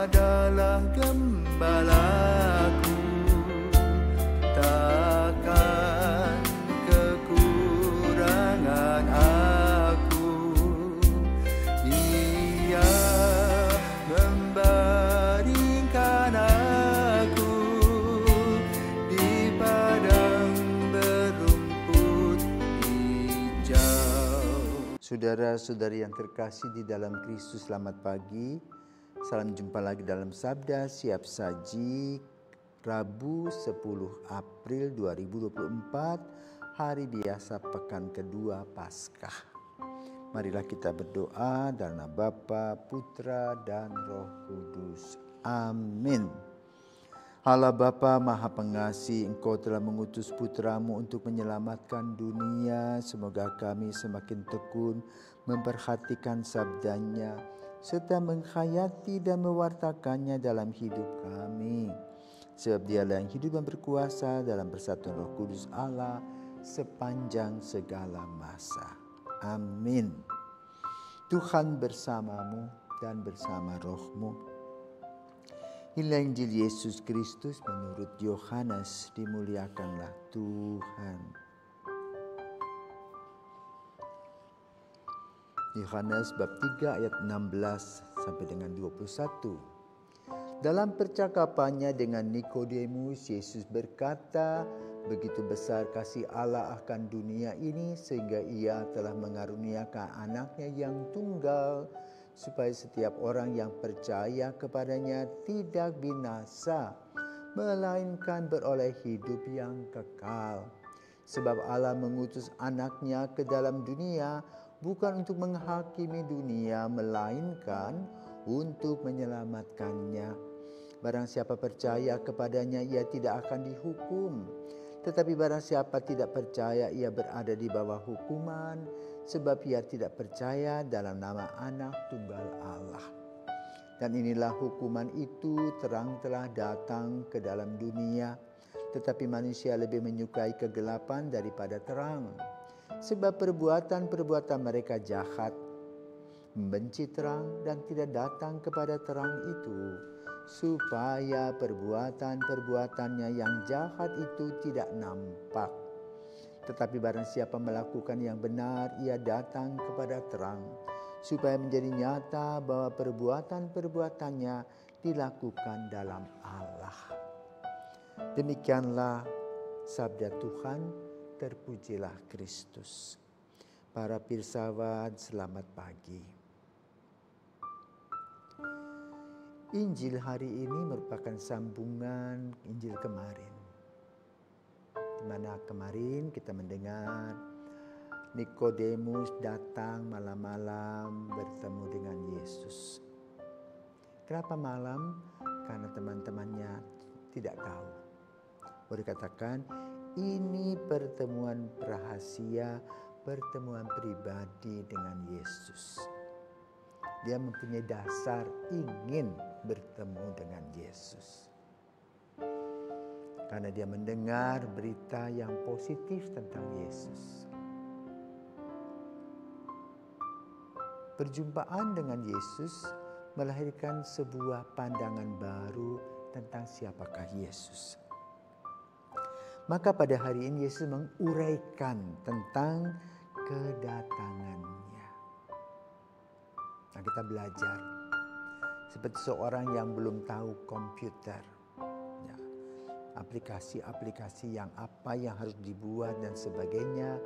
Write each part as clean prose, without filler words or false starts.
adalah gembalaku, takkan kekurangan aku. Ia membaringkan aku di padang berumput hijau. Saudara-saudari yang terkasih di dalam Kristus, selamat pagi. Salam jumpa lagi dalam Sabda Siap Saji, Rabu 10 April 2024, hari biasa pekan kedua Paskah. Marilah kita berdoa dalam nama Bapa, Putra, dan Roh Kudus. Amin. Allah Bapa Maha Pengasih, Engkau telah mengutus Putramu untuk menyelamatkan dunia. Semoga kami semakin tekun memperhatikan sabdanya, serta menghayati dan mewartakannya dalam hidup kami. Sebab Dialah yang hidup dan berkuasa dalam persatuan Roh Kudus Allah sepanjang segala masa. Amin. Tuhan bersamamu dan bersama rohmu. Inilah Injil Yesus Kristus menurut Yohanes. Dimuliakanlah Tuhan. Yohanes bab 3 ayat 16 sampai dengan 21. Dalam percakapannya dengan Nikodemus, Yesus berkata, begitu besar kasih Allah akan dunia ini sehingga Ia telah mengaruniakan anaknya yang tunggal, supaya setiap orang yang percaya kepadanya tidak binasa, melainkan beroleh hidup yang kekal. Sebab Allah mengutus anaknya ke dalam dunia, bukan untuk menghakimi dunia, melainkan untuk menyelamatkannya. Barang siapa percaya kepadanya, ia tidak akan dihukum. Tetapi barang siapa tidak percaya, ia berada di bawah hukuman, sebab ia tidak percaya dalam nama Anak Tunggal Allah. Dan inilah hukuman itu, terang telah datang ke dalam dunia, tetapi manusia lebih menyukai kegelapan daripada terang. Sebab perbuatan-perbuatan mereka jahat, membenci terang dan tidak datang kepada terang itu, supaya perbuatan-perbuatannya yang jahat itu tidak nampak. Tetapi barang siapa melakukan yang benar, ia datang kepada terang, supaya menjadi nyata bahwa perbuatan-perbuatannya dilakukan dalam Allah. Demikianlah sabda Tuhan. Terpujilah Kristus. Para pirsawan, selamat pagi. Injil hari ini merupakan sambungan Injil kemarin, di mana kemarin kita mendengar Nikodemus datang malam-malam bertemu dengan Yesus. Kenapa malam? Karena teman-temannya tidak tahu. Boleh dikatakan ini pertemuan rahasia, pertemuan pribadi dengan Yesus. Dia mempunyai dasar ingin bertemu dengan Yesus. Karena dia mendengar berita yang positif tentang Yesus. Perjumpaan dengan Yesus melahirkan sebuah pandangan baru tentang siapakah Yesus. Maka pada hari ini Yesus menguraikan tentang kedatangannya. Nah, kita belajar seperti seorang yang belum tahu komputer, ya, aplikasi-aplikasi yang apa yang harus dibuat dan sebagainya.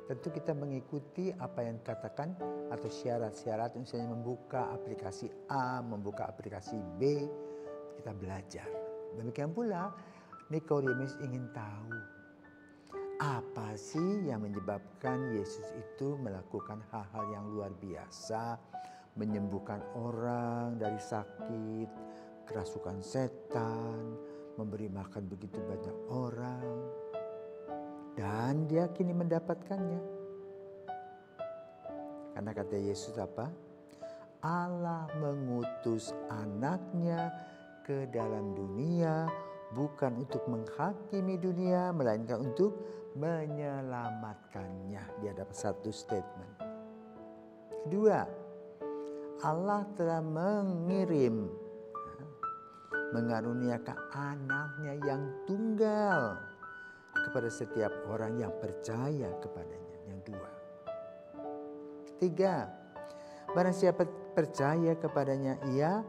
Tentu kita mengikuti apa yang dikatakan atau syarat-syarat, misalnya membuka aplikasi A, membuka aplikasi B, kita belajar. Demikian pula Nikodemus ingin tahu apa sih yang menyebabkan Yesus itu melakukan hal-hal yang luar biasa, menyembuhkan orang dari sakit, kerasukan setan, memberi makan begitu banyak orang, dan dia kini mendapatkannya. Karena kata Yesus apa? Allah mengutus anaknya ke dalam dunia bukan untuk menghakimi dunia, melainkan untuk menyelamatkannya. Dia dapat satu statement. Kedua, Allah telah mengirim mengaruniakan anaknya yang tunggal kepada setiap orang yang percaya kepadanya. Yang dua. Ketiga, barang siapa percaya kepadanya, ia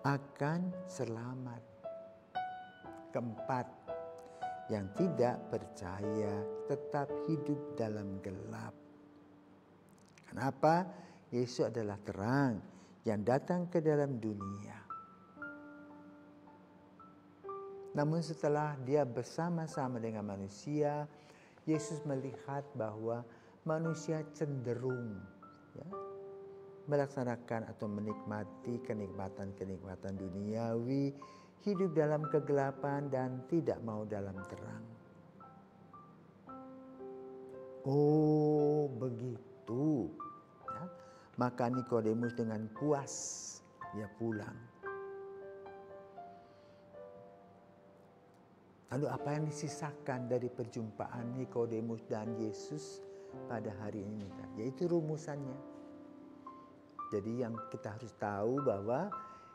akan selamat. Keempat, yang tidak percaya tetap hidup dalam gelap. Kenapa? Yesus adalah terang yang datang ke dalam dunia. Namun setelah dia bersama-sama dengan manusia, Yesus melihat bahwa manusia cenderung melaksanakan atau menikmati kenikmatan-kenikmatan duniawi, hidup dalam kegelapan dan tidak mau dalam terang. Oh, begitu. Ya. Maka Nikodemus dengan puas dia pulang. Lalu apa yang disisakan dari perjumpaan Nikodemus dan Yesus pada hari ini? Yaitu rumusannya. Jadi yang kita harus tahu bahwa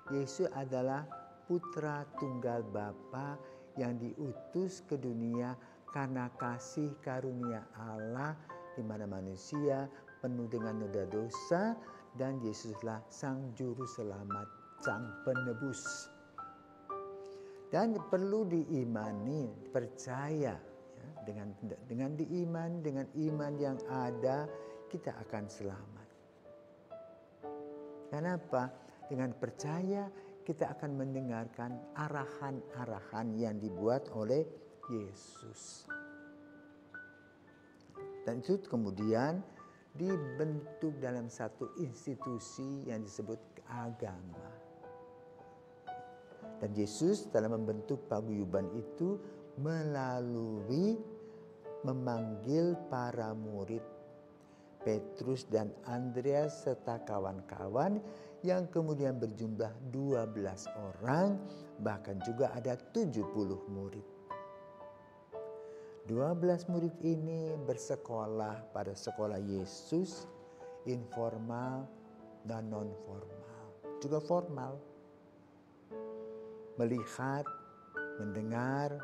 Yesus adalah putra tunggal Bapa yang diutus ke dunia karena kasih karunia Allah, di mana manusia penuh dengan noda dosa, dan Yesuslah sang juru selamat, sang penebus. Dan perlu diimani, percaya ya, dengan iman yang ada kita akan selamat. Kenapa? Dengan percaya kita akan mendengarkan arahan-arahan yang dibuat oleh Yesus. Dan itu kemudian dibentuk dalam satu institusi yang disebut agama. Dan Yesus dalam membentuk paguyuban itu melalui memanggil para murid Petrus dan Andreas serta kawan-kawan yang kemudian berjumlah 12 orang, bahkan juga ada 70 murid. 12 murid ini bersekolah pada sekolah Yesus, informal dan non-formal, juga formal. Melihat, mendengar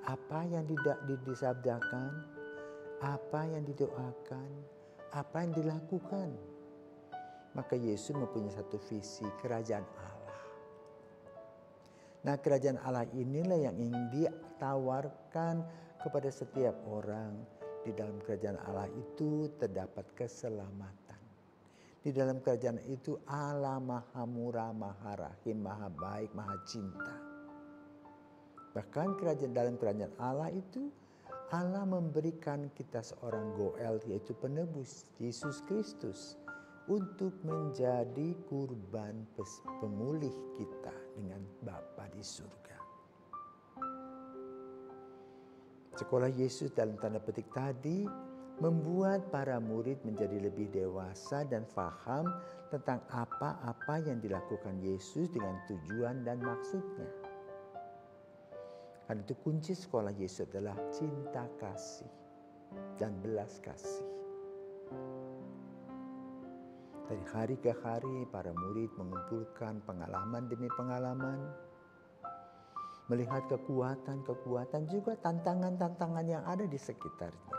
apa yang disabdakan, apa yang didoakan, apa yang dilakukan. Maka Yesus mempunyai satu visi, kerajaan Allah. Nah, kerajaan Allah inilah yang ingin ditawarkan kepada setiap orang. Di dalam kerajaan Allah itu terdapat keselamatan. Di dalam kerajaan itu Allah Maha Murah, Maha Rahim, Maha Baik, Maha Cinta. Bahkan dalam kerajaan Allah itu Allah memberikan kita seorang Goel, yaitu penebus, Yesus Kristus, untuk menjadi kurban pemulih kita dengan Bapa di surga. Sekolah Yesus dalam tanda petik tadi membuat para murid menjadi lebih dewasa dan faham tentang apa-apa yang dilakukan Yesus dengan tujuan dan maksudnya. Karena itu kunci sekolah Yesus adalah cinta kasih dan belas kasih. Dari hari ke hari para murid mengumpulkan pengalaman demi pengalaman. Melihat kekuatan-kekuatan juga tantangan-tantangan yang ada di sekitarnya.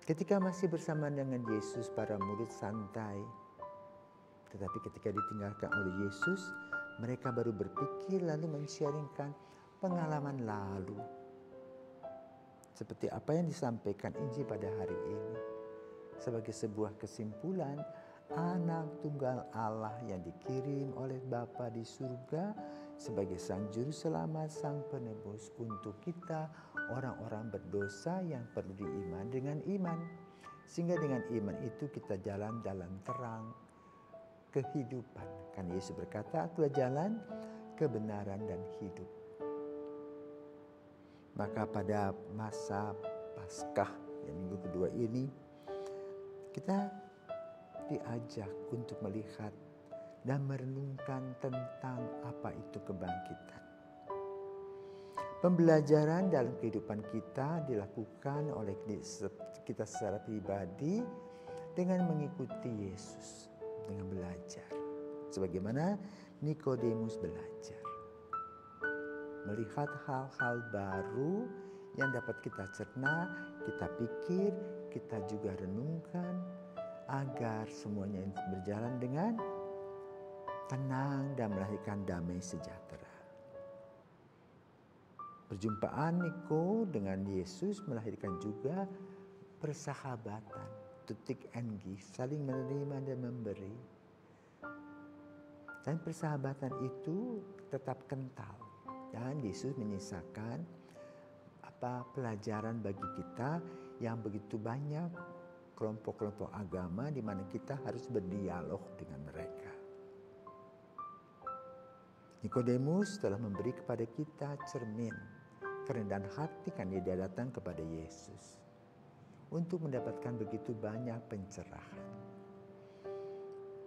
Ketika masih bersama dengan Yesus, para murid santai. Tetapi ketika ditinggalkan oleh Yesus, mereka baru berpikir lalu men-sharingkan pengalaman lalu. Seperti apa yang disampaikan Injil pada hari ini. Sebagai sebuah kesimpulan, anak tunggal Allah yang dikirim oleh Bapa di surga sebagai sang juru selamat, sang penebus untuk kita orang-orang berdosa yang perlu diiman dengan iman. Sehingga dengan iman itu kita jalan dalam terang kehidupan. Kan Yesus berkata, "Akulah jalan, kebenaran dan hidup." Maka pada masa Paskah yang minggu kedua ini, kita diajak untuk melihat dan merenungkan tentang apa itu kebangkitan. Pembelajaran dalam kehidupan kita dilakukan oleh kita secara pribadi dengan mengikuti Yesus, dengan belajar. Sebagaimana Nikodemus belajar. Melihat hal-hal baru yang dapat kita cerna, kita pikir, kita juga renungkan agar semuanya berjalan dengan tenang dan melahirkan damai sejahtera. Perjumpaan Niko dengan Yesus melahirkan juga persahabatan, to take and give, saling menerima dan memberi. Dan persahabatan itu tetap kental. Dan Yesus menyisakan pelajaran bagi kita yang begitu banyak kelompok-kelompok agama di mana kita harus berdialog dengan mereka. Nikodemus telah memberi kepada kita cermin kerendahan hati karena dia datang kepada Yesus untuk mendapatkan begitu banyak pencerahan.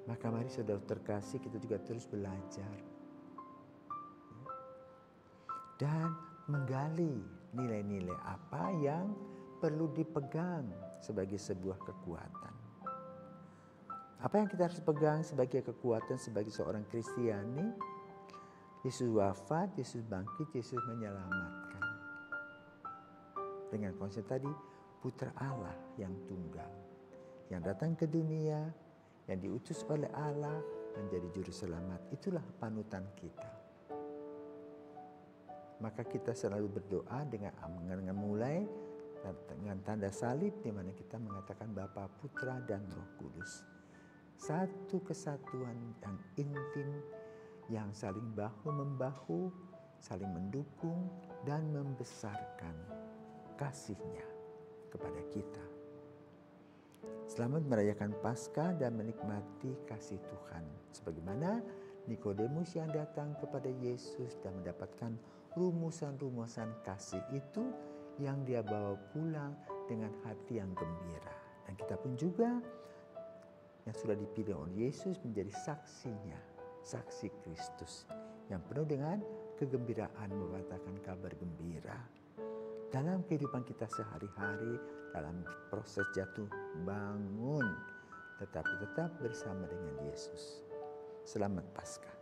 Maka mari saudara terkasih, kita juga terus belajar dan menggali nilai-nilai apa yang perlu dipegang sebagai sebuah kekuatan. Apa yang kita harus pegang sebagai kekuatan sebagai seorang Kristiani? Yesus wafat, Yesus bangkit, Yesus menyelamatkan. Dengan konsep tadi, Putra Allah yang tunggal, yang datang ke dunia, yang diutus oleh Allah menjadi juru selamat. Itulah panutan kita. Maka kita selalu berdoa dengan mulai dengan tanda salib di mana kita mengatakan Bapa, Putra dan Roh Kudus. Satu kesatuan yang intim yang saling bahu-membahu, saling mendukung dan membesarkan kasih-Nya kepada kita. Selamat merayakan Paskah dan menikmati kasih Tuhan. Sebagaimana Nikodemus yang datang kepada Yesus dan mendapatkan rumusan-rumusan kasih itu yang dia bawa pulang dengan hati yang gembira. Dan kita pun juga yang sudah dipilih oleh Yesus menjadi saksinya, saksi Kristus yang penuh dengan kegembiraan memberitakan kabar gembira. Dalam kehidupan kita sehari-hari, dalam proses jatuh bangun, tetapi tetap bersama dengan Yesus. Selamat Paskah.